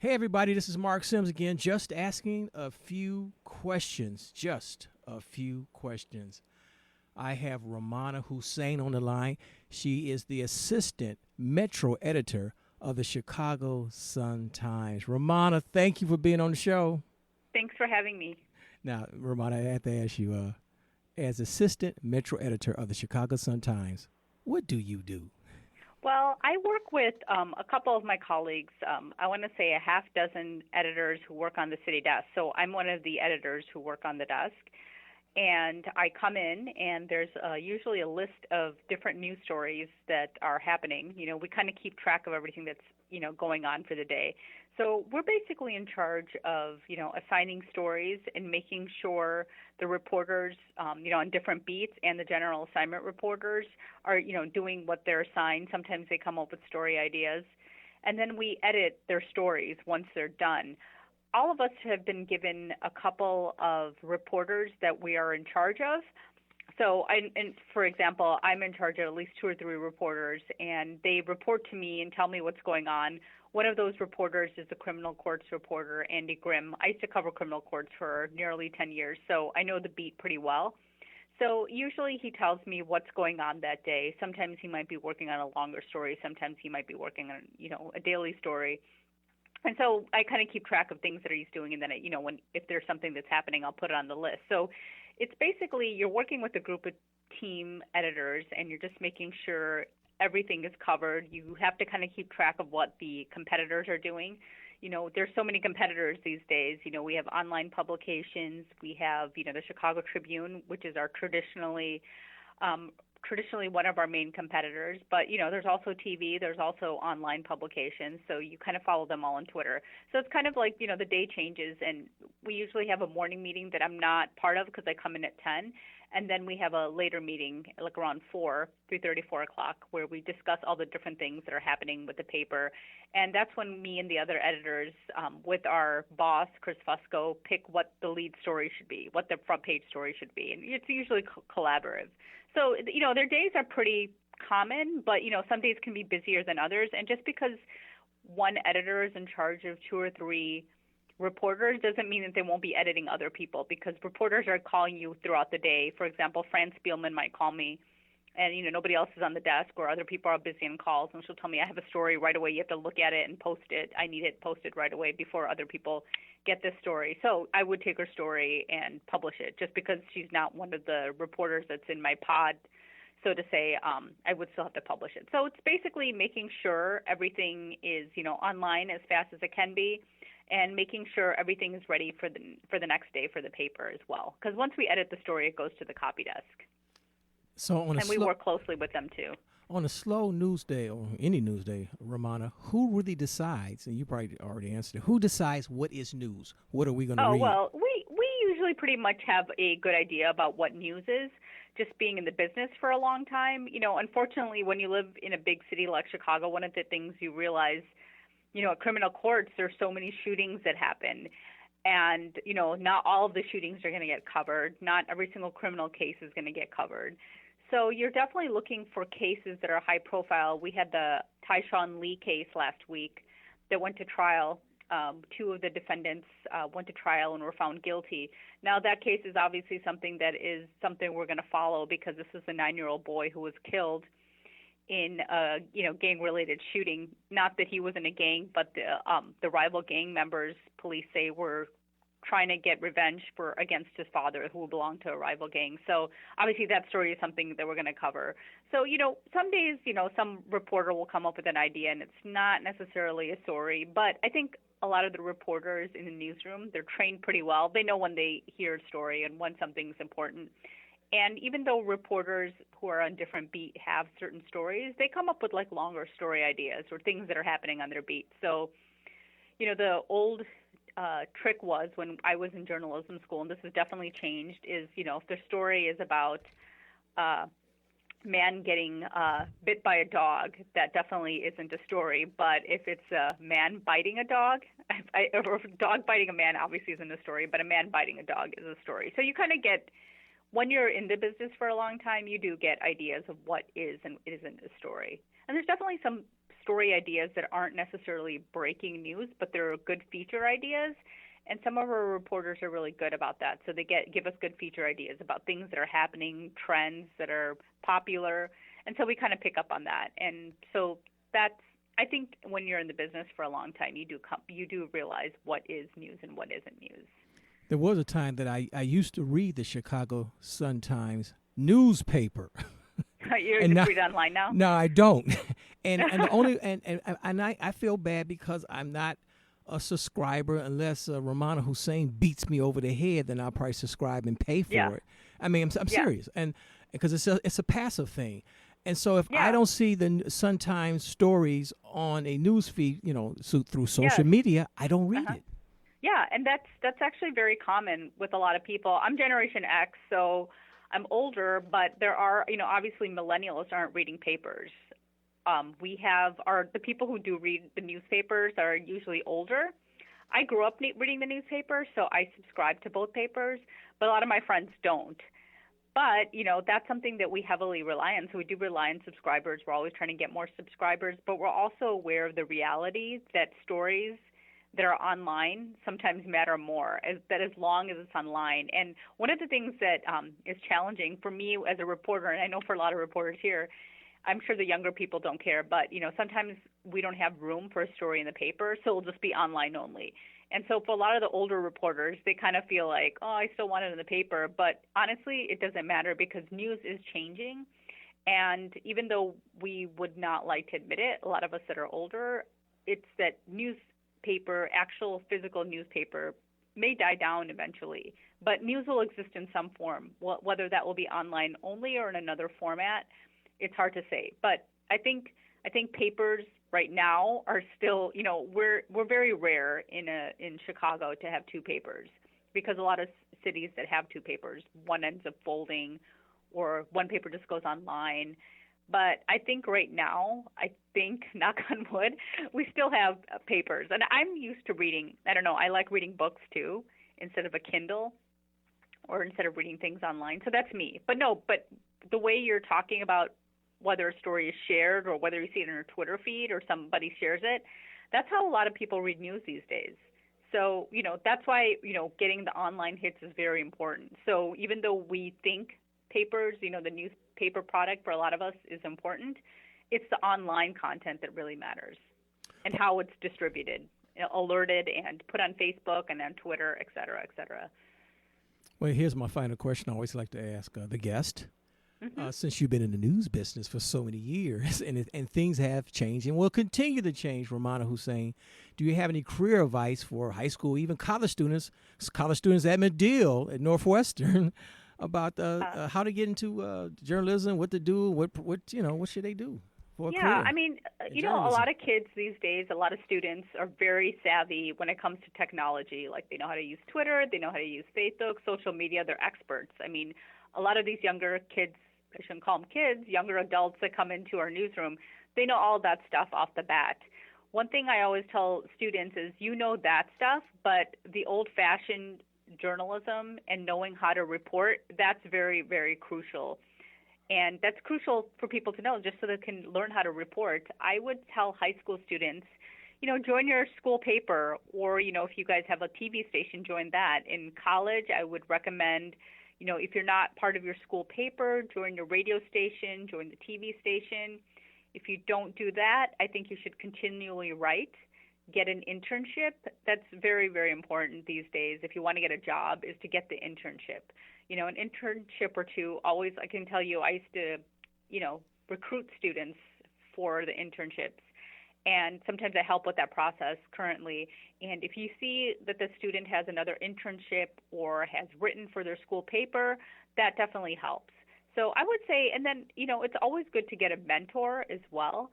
Hey, everybody, this is Mark Sims again, just asking a few questions. Just a few questions. I have Rummana Hussain on the line. She is the assistant metro editor of the Chicago Sun-Times. Rummana, thank you for being on the show. Thanks for having me. Now, Rummana, I have to ask you, as assistant metro editor of the Chicago Sun-Times, what do you do? Well, I work with a couple of my colleagues. I want to say a half dozen editors who work on the city desk. So I'm one of the editors who work on the desk. And I come in, and there's usually a list of different news stories that are happening. We kind of keep track of everything that's going on for the day. So we're basically in charge of assigning stories and making sure the reporters on different beats and the general assignment reporters are doing what they're assigned. Sometimes they come up with story ideas, and then we edit their stories once they're done. All of us have been given a couple of reporters that we are in charge of. So, for example, I'm in charge of at least two or three reporters, and they report to me and tell me what's going on. One of those reporters is the criminal courts reporter, Andy Grimm. I used to cover criminal courts for nearly 10 years, so I know the beat pretty well. So usually he tells me what's going on that day. Sometimes he might be working on a longer story. Sometimes he might be working on, a daily story. And so I kind of keep track of things that he's doing, and then if there's something that's happening, I'll put it on the list. So it's basically you're working with a group of team editors, and you're just making sure everything is covered. You have to kind of keep track of what the competitors are doing. There's so many competitors these days. We have online publications. We have the Chicago Tribune, which is our traditionally one of our main competitors, but there's also TV, there's also online publications, so you kind of follow them all on Twitter. So it's kind of like the day changes, and we usually have a morning meeting that I'm not part of because I come in at 10, and then we have a later meeting like around 3:30, 4 o'clock, where we discuss all the different things that are happening with the paper. And that's when me and the other editors, with our boss, Chris Fusco, pick what the lead story should be, what the front page story should be. And it's usually collaborative. So, their days are pretty common, but, some days can be busier than others. And just because one editor is in charge of two or three reporters doesn't mean that they won't be editing other people, because reporters are calling you throughout the day. For example, Fran Spielman might call me, and, nobody else is on the desk, or other people are busy on calls, and she'll tell me, I have a story right away. You have to look at it and post it. I need it posted right away before other people get this story. So I would take her story and publish it, just because she's not one of the reporters that's in my pod, so to say. I would still have to publish it. So it's basically making sure everything is, online as fast as it can be, and making sure everything is ready for the next day for the paper as well. Because once we edit the story, it goes to the copy desk. So and we work closely with them too. On a slow news day or any news day, Rummana, who really decides, and you probably already answered it, who decides what is news? What are we going to read? Well, we usually pretty much have a good idea about what news is, just being in the business for a long time. Unfortunately, when you live in a big city like Chicago, one of the things you realize, at criminal courts, there's so many shootings that happen. And, not all of the shootings are going to get covered. Not every single criminal case is going to get covered. So you're definitely looking for cases that are high profile. We had the Tyshawn Lee case last week that went to trial. Two of the defendants went to trial and were found guilty. Now that case is obviously something we're going to follow, because this is a 9-year-old boy who was killed in a gang-related shooting. Not that he was in a gang, but the rival gang members, police say, were trying to get revenge against his father, who belonged to a rival gang. So obviously that story is something that we're going to cover. So, some days, some reporter will come up with an idea and it's not necessarily a story, but I think a lot of the reporters in the newsroom, they're trained pretty well. They know when they hear a story and when something's important. And even though reporters who are on different beat have certain stories, they come up with like longer story ideas or things that are happening on their beat. So, the old trick was, when I was in journalism school, and this has definitely changed, is, if the story is about man getting bit by a dog, that definitely isn't a story. But if it's a man biting a dog, or a dog biting a man obviously isn't a story, but a man biting a dog is a story. So you kind of get, when you're in the business for a long time, you do get ideas of what is and isn't a story. And there's definitely some story ideas that aren't necessarily breaking news, but they're good feature ideas. And some of our reporters are really good about that. So they give us good feature ideas about things that are happening, trends that are popular. And so we kind of pick up on that. And so that's, I think when you're in the business for a long time, you do realize what is news and what isn't news. There was a time that I used to read the Chicago Sun-Times newspaper. You just read online now? No, I don't. and the only and I feel bad because I'm not a subscriber unless Rummana Hussain beats me over the head, then I'll probably subscribe and pay for it. I mean, I'm serious, and because it's a passive thing. And so if I don't see the Sun-Times stories on a news feed, through social media, I don't read it. Yeah, and that's actually very common with a lot of people. I'm Generation X, so I'm older, but there are, obviously millennials aren't reading papers. We have the people who do read the newspapers are usually older. I grew up reading the newspaper, so I subscribe to both papers, but a lot of my friends don't. But, that's something that we heavily rely on. So we do rely on subscribers. We're always trying to get more subscribers, but we're also aware of the reality that stories that are online sometimes matter more, as long as it's online. And one of the things that is challenging for me as a reporter, and I know for a lot of reporters here, I'm sure the younger people don't care, but sometimes we don't have room for a story in the paper, so it'll just be online only. And so for a lot of the older reporters, they kind of feel like, oh, I still want it in the paper. But honestly, it doesn't matter because news is changing. And even though we would not like to admit it, a lot of us that are older, it's that newspaper, actual physical newspaper, may die down eventually. But news will exist in some form, whether that will be online only or in another format. It's hard to say, but I think papers right now are still, we're very rare in Chicago to have two papers, because a lot of cities that have two papers, one ends up folding or one paper just goes online. But I think right now, knock on wood, we still have papers. And I'm used to reading, I like reading books too, instead of a Kindle or instead of reading things online. So that's me. But the way you're talking about whether a story is shared or whether you see it in your Twitter feed or somebody shares it, that's how a lot of people read news these days. So, that's why, getting the online hits is very important. So even though we think papers, the newspaper product for a lot of us is important, it's the online content that really matters and how it's distributed, alerted and put on Facebook and on Twitter, et cetera, et cetera. Well, here's my final question I always like to ask the guest. Since you've been in the news business for so many years and things have changed and will continue to change, Rummana Hussain, do you have any career advice for high school, even college students at Medill, at Northwestern, about how to get into journalism, what to do, what should they do for a career? I mean, a lot of kids these days, a lot of students are very savvy when it comes to technology. Like they know how to use Twitter, they know how to use Facebook, social media, they're experts. I mean, a lot of these younger kids, I shouldn't call them kids, younger adults that come into our newsroom, they know all that stuff off the bat. One thing I always tell students is that stuff, but the old-fashioned journalism and knowing how to report, that's very, very crucial. And that's crucial for people to know just so they can learn how to report. I would tell high school students, join your school paper, or, if you guys have a TV station, join that. In college, I would recommend if you're not part of your school paper, join your radio station, join the TV station. If you don't do that, I think you should continually write, get an internship. That's very, very important these days. If you want to get a job, is to get the internship. An internship or two, always, I can tell you, I used to, recruit students for the internships. And sometimes I help with that process currently. And if you see that the student has another internship or has written for their school paper, that definitely helps. So I would say, and then, it's always good to get a mentor as well.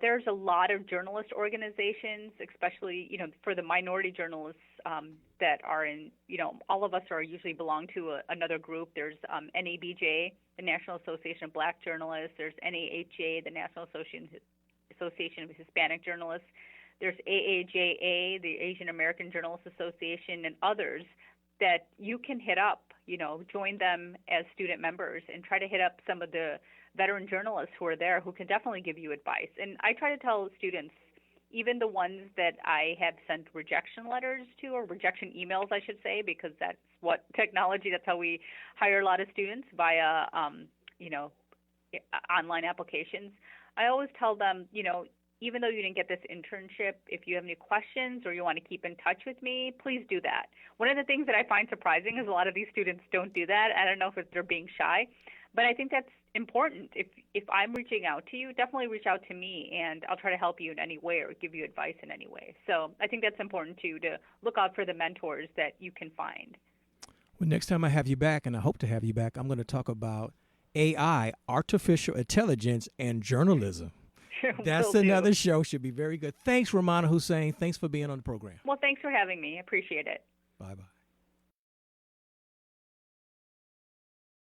There's a lot of journalist organizations, especially, for the minority journalists that are in, all of us are usually belong to another group. There's NABJ, the National Association of Black Journalists. There's NAHJ, the National Association of Hispanic Journalists. There's AAJA, the Asian American Journalists Association, and others that you can hit up, join them as student members and try to hit up some of the veteran journalists who are there who can definitely give you advice. And I try to tell students, even the ones that I have sent rejection letters to, or rejection emails, I should say, because that's what technology, that's how we hire a lot of students via, online applications. I always tell them, even though you didn't get this internship, if you have any questions or you want to keep in touch with me, please do that. One of the things that I find surprising is a lot of these students don't do that. I don't know if they're being shy, but I think that's important. If I'm reaching out to you, definitely reach out to me, and I'll try to help you in any way or give you advice in any way. So I think that's important too, to look out for the mentors that you can find. Well, next time I have you back, and I hope to have you back, I'm going to talk about AI, artificial intelligence, and journalism. That's another show. Should be very good. Thanks, Rummana Hussain. Thanks for being on the program. Well, thanks for having me. I appreciate it. Bye-bye.